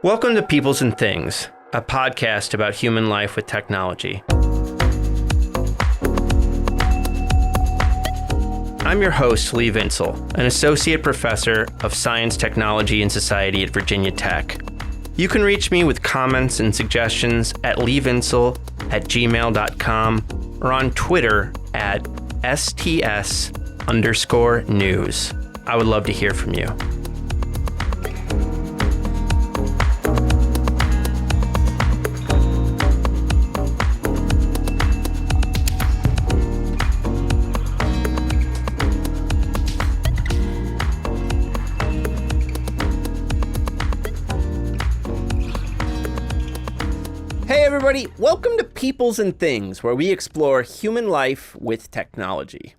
Welcome to Peoples and Things, a podcast about human life with technology. I'm your host, Lee Vinsel, an associate professor of science, technology, and society at Virginia Tech. You can reach me with comments and suggestions at leevinsel@gmail.com or on Twitter at STS_news. I would love to hear from you. Hey everybody, welcome to Peoples and Things, where we explore human life with technology.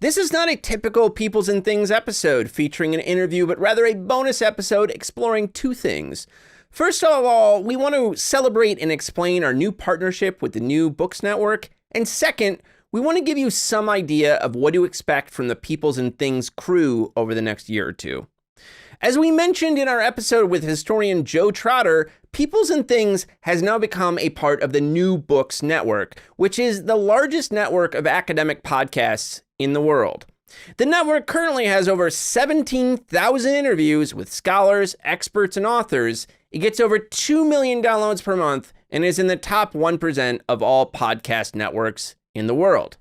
This is not a typical Peoples and Things episode featuring an interview, but rather a bonus episode exploring two things. First of all, we want to celebrate and explain our new partnership with the New Books Network. And second, we want to give you some idea of what to expect from the Peoples and Things crew over the next year or two. As we mentioned in our episode with historian Joe Trotter, Peoples and Things has now become a part of the New Books Network, which is the largest network of academic podcasts in the world. The network currently has over 17,000 interviews with scholars, experts, and authors. It gets over 2 million downloads per month and is in the top 1% of all podcast networks in the world.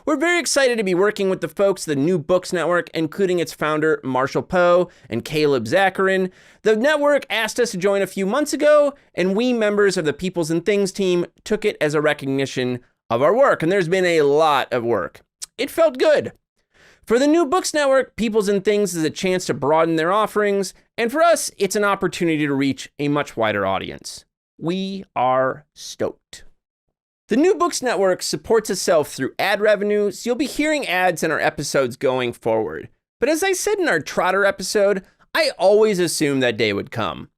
We're very excited to be working with the folks of the New Books Network, including its founder, Marshall Poe and Caleb Zacharin. The network asked us to join a few months ago, and we members of the Peoples and Things team took it as a recognition of our work, and there's been a lot of work. It felt good. For the New Books Network, Peoples and Things is a chance to broaden their offerings, and for us, it's an opportunity to reach a much wider audience. We are stoked. The New Books Network supports itself through ad revenue, so you'll be hearing ads in our episodes going forward. But as I said in our Trotter episode, I always assumed that day would come.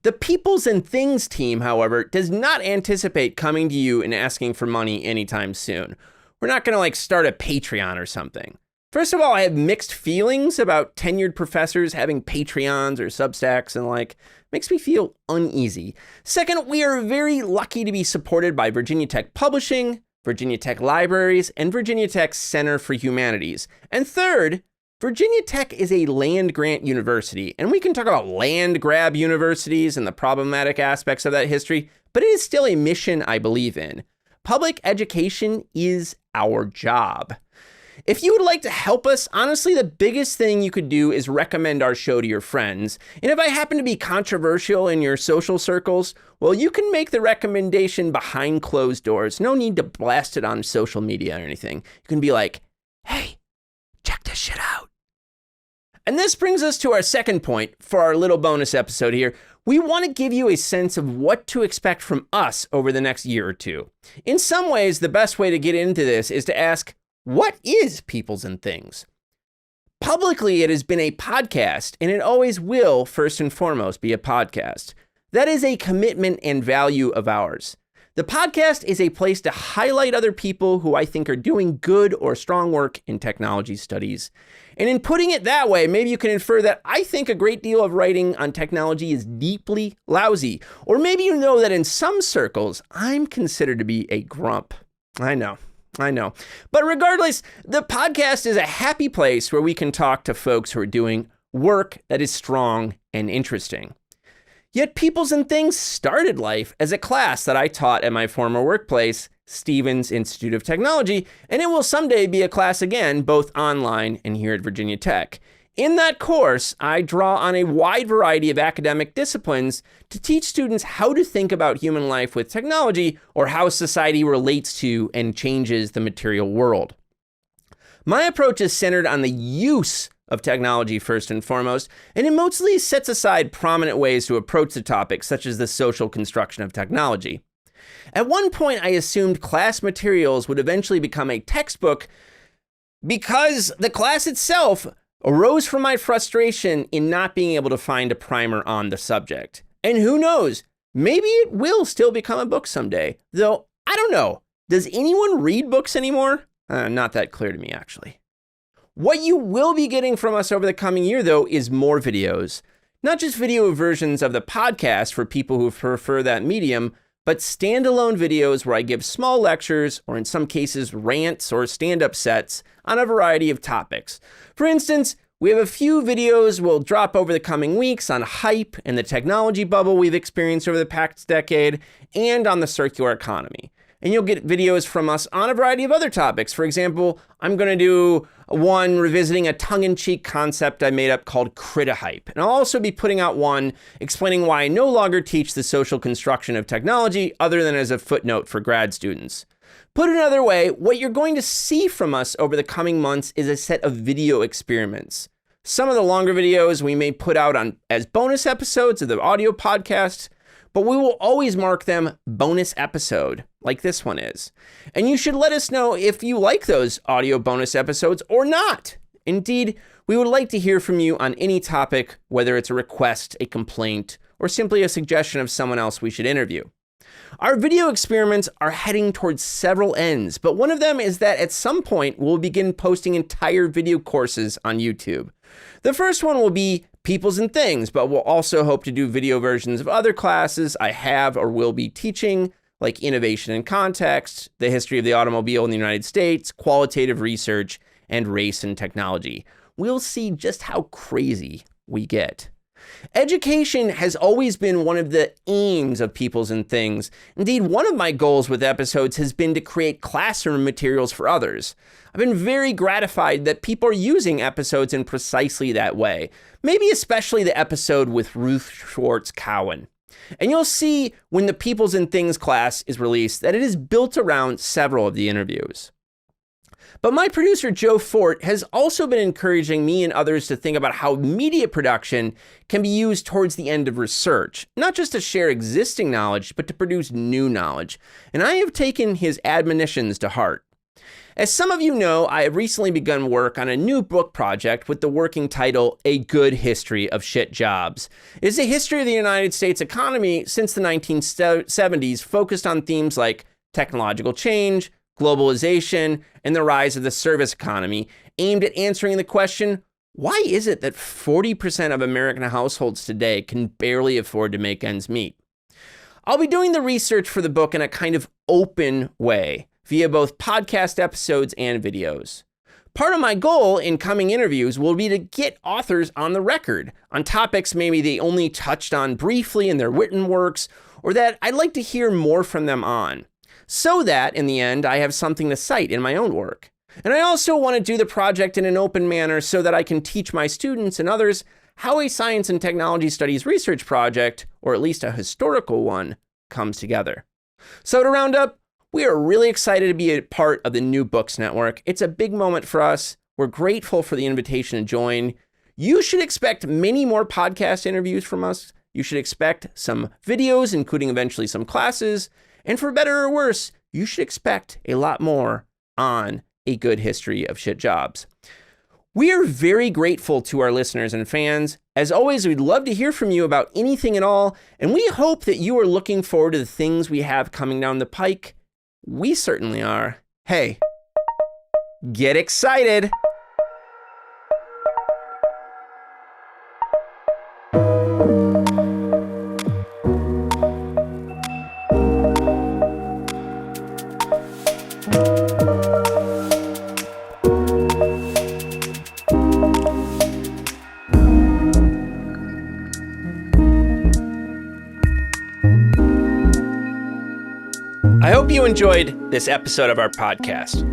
The Peoples and Things team, however, does not anticipate coming to you and asking for money anytime soon. We're not going to start a Patreon or something. First of all, I have mixed feelings about tenured professors having Patreons or Substacks, and makes me feel uneasy. Second, we are very lucky to be supported by Virginia Tech Publishing, Virginia Tech Libraries, and Virginia Tech Center for Humanities. And third, Virginia Tech is a land-grant university, and we can talk about land-grab universities and the problematic aspects of that history, but it is still a mission I believe in. Public education is our job. If you would like to help us, honestly, the biggest thing you could do is recommend our show to your friends. And if I happen to be controversial in your social circles, well, you can make the recommendation behind closed doors. No need to blast it on social media or anything. You can be like, hey, check this shit out. And this brings us to our second point for our little bonus episode here. We want to give you a sense of what to expect from us over the next year or two. In some ways, the best way to get into this is to ask, what is Peoples and Things? Publicly, it has been a podcast, and it always will, first and foremost, be a podcast. That is a commitment and value of ours. The podcast is a place to highlight other people who I think are doing good or strong work in technology studies. And in putting it that way, maybe you can infer that I think a great deal of writing on technology is deeply lousy. Or maybe you know that in some circles, I'm considered to be a grump. I know. But regardless, the podcast is a happy place where we can talk to folks who are doing work that is strong and interesting. Yet Peoples and Things started life as a class that I taught at my former workplace, Stevens Institute of Technology, and it will someday be a class again, both online and here at Virginia Tech. In that course, I draw on a wide variety of academic disciplines to teach students how to think about human life with technology, or how society relates to and changes the material world. My approach is centered on the use of technology first and foremost, and it mostly sets aside prominent ways to approach the topic, such as the social construction of technology. At one point, I assumed class materials would eventually become a textbook because the class itself arose from my frustration in not being able to find a primer on the subject. And who knows, maybe it will still become a book someday. Though, I don't know. Does anyone read books anymore? Not that clear to me, actually. What you will be getting from us over the coming year, though, is more videos. Not just video versions of the podcast for people who prefer that medium, but standalone videos where I give small lectures, or in some cases rants or stand-up sets on a variety of topics. For instance, we have a few videos we'll drop over the coming weeks on hype and the technology bubble we've experienced over the past decade, and on the circular economy. And you'll get videos from us on a variety of other topics. For example, I'm going to do one revisiting a tongue-in-cheek concept I made up called Critahype. And I'll also be putting out one explaining why I no longer teach the social construction of technology other than as a footnote for grad students. Put another way, what you're going to see from us over the coming months is a set of video experiments. Some of the longer videos we may put out as bonus episodes of the audio podcast, but we will always mark them bonus episode, like this one is. And you should let us know if you like those audio bonus episodes or not. Indeed, we would like to hear from you on any topic, whether it's a request, a complaint, or simply a suggestion of someone else we should interview. Our video experiments are heading towards several ends, but one of them is that at some point we'll begin posting entire video courses on YouTube. The first one will be Peoples and Things, but we'll also hope to do video versions of other classes I have or will be teaching, like Innovation in Context, the history of the automobile in the United States, qualitative research, and race and technology. We'll see just how crazy we get. Education has always been one of the aims of Peoples and Things. Indeed, one of my goals with episodes has been to create classroom materials for others. I've been very gratified that people are using episodes in precisely that way, maybe especially the episode with Ruth Schwartz Cowan. And you'll see when the Peoples and Things class is released that it is built around several of the interviews. But my producer, Joe Fort, has also been encouraging me and others to think about how media production can be used towards the end of research, not just to share existing knowledge, but to produce new knowledge. And I have taken his admonitions to heart. As some of you know, I have recently begun work on a new book project with the working title, A Good History of Shit Jobs. It is a history of the United States economy since the 1970s, focused on themes like technological change, globalization, and the rise of the service economy, aimed at answering the question, why is it that 40% of American households today can barely afford to make ends meet? I'll be doing the research for the book in a kind of open way, via both podcast episodes and videos. Part of my goal in coming interviews will be to get authors on the record on topics maybe they only touched on briefly in their written works, or that I'd like to hear more from them on, so that, in the end, I have something to cite in my own work. And I also want to do the project in an open manner so that I can teach my students and others how a science and technology studies research project, or at least a historical one, comes together. So to round up, we are really excited to be a part of the New Books Network. It's a big moment for us. We're grateful for the invitation to join. You should expect many more podcast interviews from us. You should expect some videos, including eventually some classes. And for better or worse, you should expect a lot more on A Good History of Shit Jobs. We are very grateful to our listeners and fans. As always, we'd love to hear from you about anything at all, and we hope that you are looking forward to the things we have coming down the pike. We certainly are. Hey, get excited! I hope you enjoyed this episode of our podcast.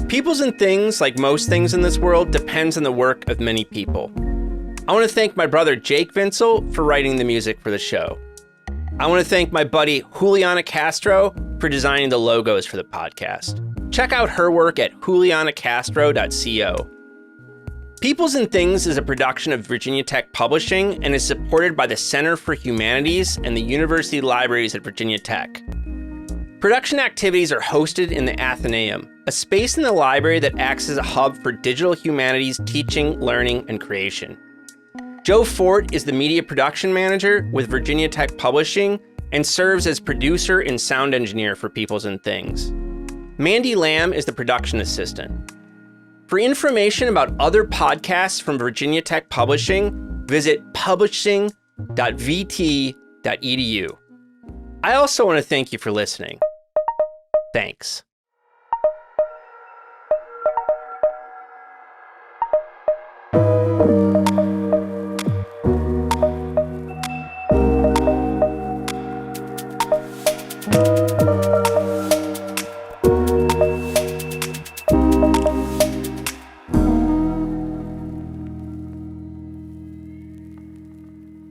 Peoples and Things, like most things in this world, depends on the work of many people. I want to thank my brother Jake Vinsel for writing the music for the show. I want to thank my buddy Juliana Castro for designing the logos for the podcast. Check out her work at julianacastro.co. Peoples and Things is a production of Virginia Tech Publishing and is supported by the Center for Humanities and the University Libraries at Virginia Tech. Production activities are hosted in the Athenaeum, a space in the library that acts as a hub for digital humanities teaching, learning, and creation. Joe Fort is the media production manager with Virginia Tech Publishing and serves as producer and sound engineer for Peoples and Things. Mandy Lamb is the production assistant. For information about other podcasts from Virginia Tech Publishing, visit publishing.vt.edu. I also want to thank you for listening. Thanks.